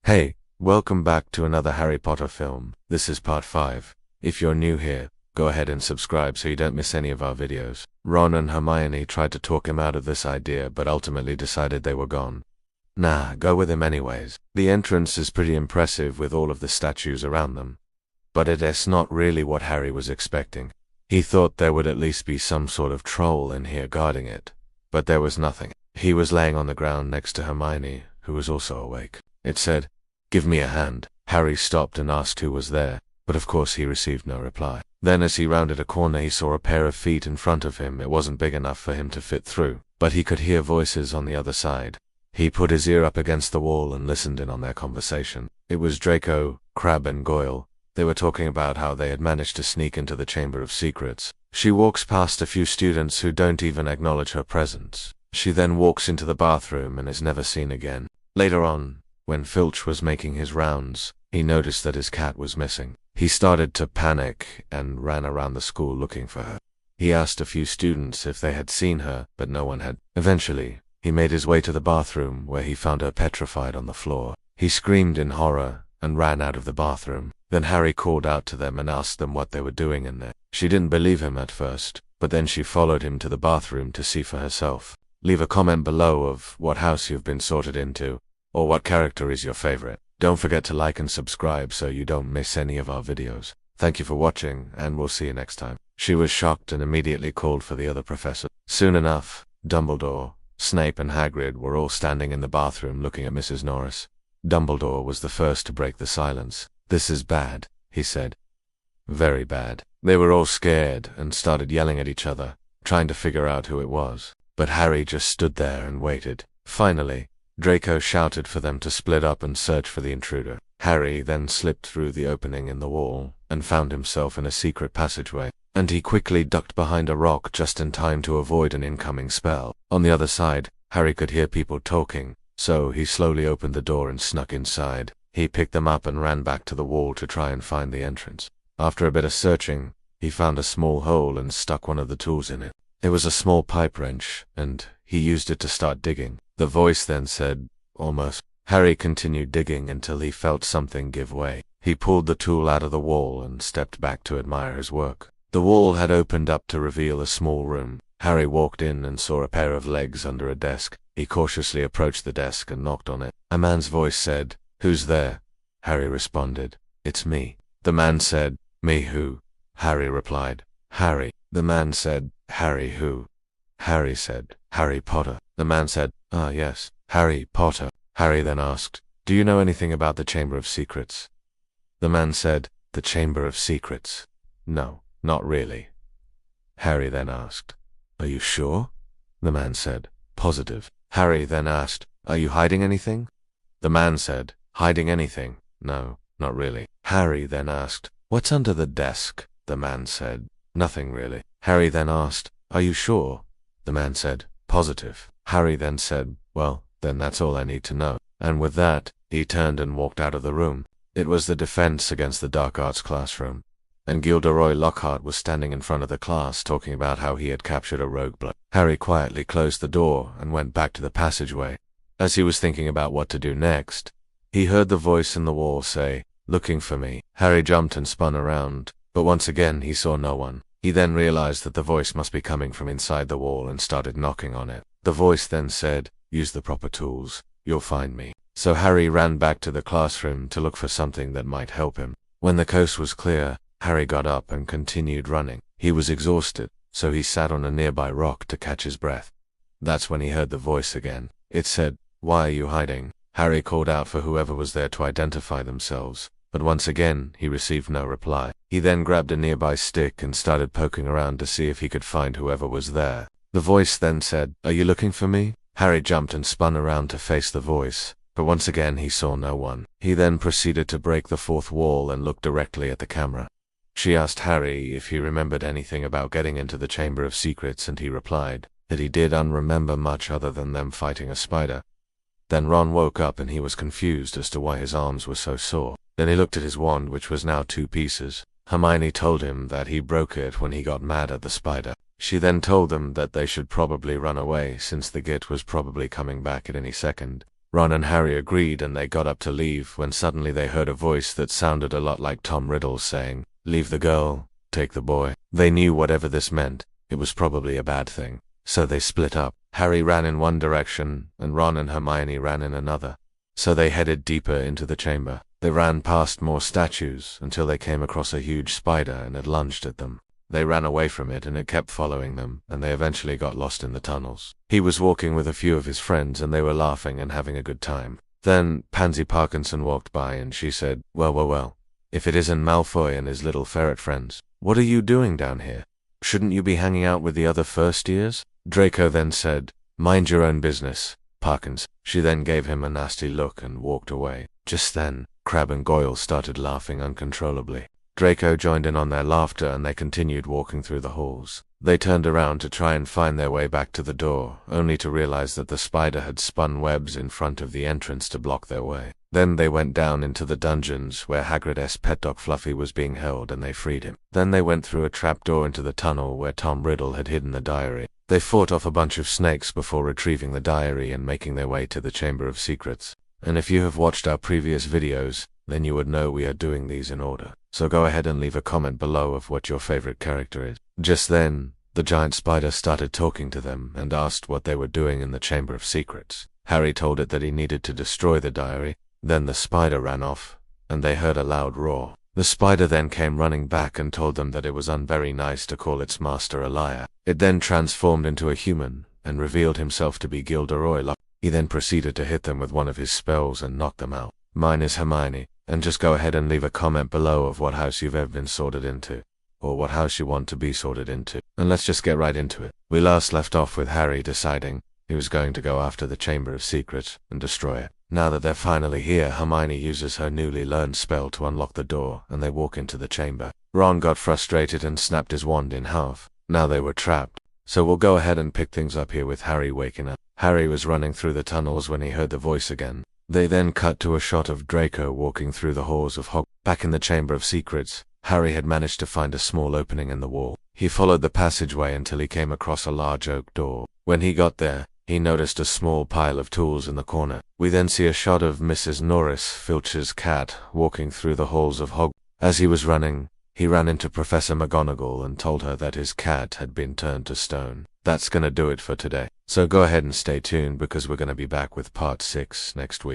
Hey, welcome back to another Harry Potter film. This is part 5. If you're new here, go ahead and subscribe so you don't miss any of our videos. Ron and Hermione tried to talk him out of this idea, but ultimately decided they were gone. Nah, go with him anyways. The entrance is pretty impressive with all of the statues around them. But it's not really what Harry was expecting. He thought there would at least be some sort of troll in here guarding it. But there was nothing. He was laying on the ground next to Hermione, who was also awake. It said, "Give me a hand." Harry stopped and asked who was there, but of course he received no reply. Then as he rounded a corner he saw a pair of feet in front of him. It wasn't big enough for him to fit through, but he could hear voices on the other side. He put his ear up against the wall and listened in on their conversation. It was Draco, Crabbe and Goyle. They were talking about how they had managed to sneak into the Chamber of Secrets. She walks past a few students who don't even acknowledge her presence. She then walks into the bathroom and is never seen again. Later on, when Filch was making his rounds, he noticed that his cat was missing. He started to panic and ran around the school looking for her. He asked a few students if they had seen her, but no one had. Eventually, he made his way to the bathroom where he found her petrified on the floor. He screamed in horror and ran out of the bathroom. Then Harry called out to them and asked them what they were doing in there. She didn't believe him at first, but then she followed him to the bathroom to see for herself. Leave a comment below of what house you've been sorted into, or what character is your favorite. Don't forget to like and subscribe so you don't miss any of our videos. Thank you for watching, and we'll see you next time. She was shocked and immediately called for the other professor. Soon enough, Dumbledore, Snape and Hagrid were all standing in the bathroom looking at Mrs. Norris. Dumbledore was the first to break the silence. "This is bad," he said. "Very bad." They were all scared and started yelling at each other, trying to figure out who it was. But Harry just stood there and waited. Finally, Draco shouted for them to split up and search for the intruder. Harry then slipped through the opening in the wall and found himself in a secret passageway, and he quickly ducked behind a rock just in time to avoid an incoming spell. On the other side, Harry could hear people talking, so he slowly opened the door and snuck inside. He picked them up and ran back to the wall to try and find the entrance. After a bit of searching, he found a small hole and stuck one of the tools in it. It was a small pipe wrench, and he used it to start digging. The voice then said, "Almost." Harry continued digging until he felt something give way. He pulled the tool out of the wall and stepped back to admire his work. The wall had opened up to reveal a small room. Harry walked in and saw a pair of legs under a desk. He cautiously approached the desk and knocked on it. A man's voice said, "Who's there?" Harry responded, "It's me." The man said, "Me who?" Harry replied, "Harry." The man said, "Harry who?" Harry said, "Harry Potter." The man said, "Ah, yes, Harry Potter." Harry then asked, "Do you know anything about the Chamber of Secrets?" The man said, "The Chamber of Secrets? No, not really." Harry then asked, "Are you sure?" The man said, "Positive." Harry then asked, "Are you hiding anything?" The man said, "Hiding anything? No, not really." Harry then asked, "What's under the desk?" The man said, "Nothing really." Harry then asked, "Are you sure?" The man said, "Positive." Harry then said, "Well, then that's all I need to know." And with that, he turned and walked out of the room. It was the defense against the dark arts classroom, and Gilderoy Lockhart was standing in front of the class talking about how he had captured a rogue blood. Harry quietly closed the door and went back to the passageway. As he was thinking about what to do next, he heard the voice in the wall say, "Looking for me." Harry jumped and spun around, but once again he saw no one. He then realized that the voice must be coming from inside the wall and started knocking on it. The voice then said, "Use the proper tools. You'll find me." So Harry ran back to the classroom to look for something that might help him. When the coast was clear, Harry got up and continued running. He was exhausted, so he sat on a nearby rock to catch his breath. That's when he heard the voice again. It said, "Why are you hiding?" Harry called out for whoever was there to identify themselves, but once again he received no reply. He then grabbed a nearby stick and started poking around to see if he could find whoever was there. The voice then said, "Are you looking for me?" Harry jumped and spun around to face the voice, but once again he saw no one. He then proceeded to break the fourth wall and look directly at the camera. She asked Harry if he remembered anything about getting into the Chamber of Secrets, and he replied that he did not remember much other than them fighting a spider. Then Ron woke up and he was confused as to why his arms were so sore. Then he looked at his wand, which was now 2 pieces. Hermione told him that he broke it when he got mad at the spider. She then told them that they should probably run away since the Git was probably coming back at any second. Ron and Harry agreed and they got up to leave when suddenly they heard a voice that sounded a lot like Tom Riddle saying, "Leave the girl, take the boy." They knew whatever this meant, it was probably a bad thing. So they split up. Harry ran in one direction, and Ron and Hermione ran in another. So they headed deeper into the chamber. They ran past more statues until they came across a huge spider and it lunged at them. They ran away from it and it kept following them, and they eventually got lost in the tunnels. He was walking with a few of his friends and they were laughing and having a good time. Then Pansy Parkinson walked by and she said, well, if it isn't Malfoy and his little ferret friends. What are you doing down here? Shouldn't you be hanging out with the other first years? Draco then said, "Mind your own business, Parkins." She then gave him a nasty look and walked away. Just then, Crabbe and Goyle started laughing uncontrollably. Draco joined in on their laughter and they continued walking through the halls. They turned around to try and find their way back to the door, only to realize that the spider had spun webs in front of the entrance to block their way. Then they went down into the dungeons where Hagrid's pet dog Fluffy was being held and they freed him. Then they went through a trapdoor into the tunnel where Tom Riddle had hidden the diary. They fought off a bunch of snakes before retrieving the diary and making their way to the Chamber of Secrets. And if you have watched our previous videos, then you would know we are doing these in order. So go ahead and leave a comment below of what your favorite character is. Just then, the giant spider started talking to them and asked what they were doing in the Chamber of Secrets. Harry told it that he needed to destroy the diary. Then the spider ran off, and they heard a loud roar. The spider then came running back and told them that it was unvery nice to call its master a liar. It then transformed into a human and revealed himself to be Gilderoy Lockhart. He then proceeded to hit them with one of his spells and knock them out. Mine is Hermione, and just go ahead and leave a comment below of what house you've ever been sorted into, or what house you want to be sorted into. And let's just get right into it. We last left off with Harry deciding he was going to go after the Chamber of Secrets and destroy it. Now that they're finally here, Hermione uses her newly learned spell to unlock the door, and they walk into the chamber. Ron got frustrated and snapped his wand in half. Now they were trapped. So we'll go ahead and pick things up here with Harry waking up. Harry was running through the tunnels when he heard the voice again. They then cut to a shot of Draco walking through the halls of Hogwarts. Back in the Chamber of Secrets, Harry had managed to find a small opening in the wall. He followed the passageway until he came across a large oak door. When he got there, he noticed a small pile of tools in the corner. We then see a shot of Mrs. Norris Filch's cat walking through the halls of Hogwarts. As he was running, he ran into Professor McGonagall and told her that his cat had been turned to stone. That's gonna do it for today. So go ahead and stay tuned because we're gonna be back with part 6 next week.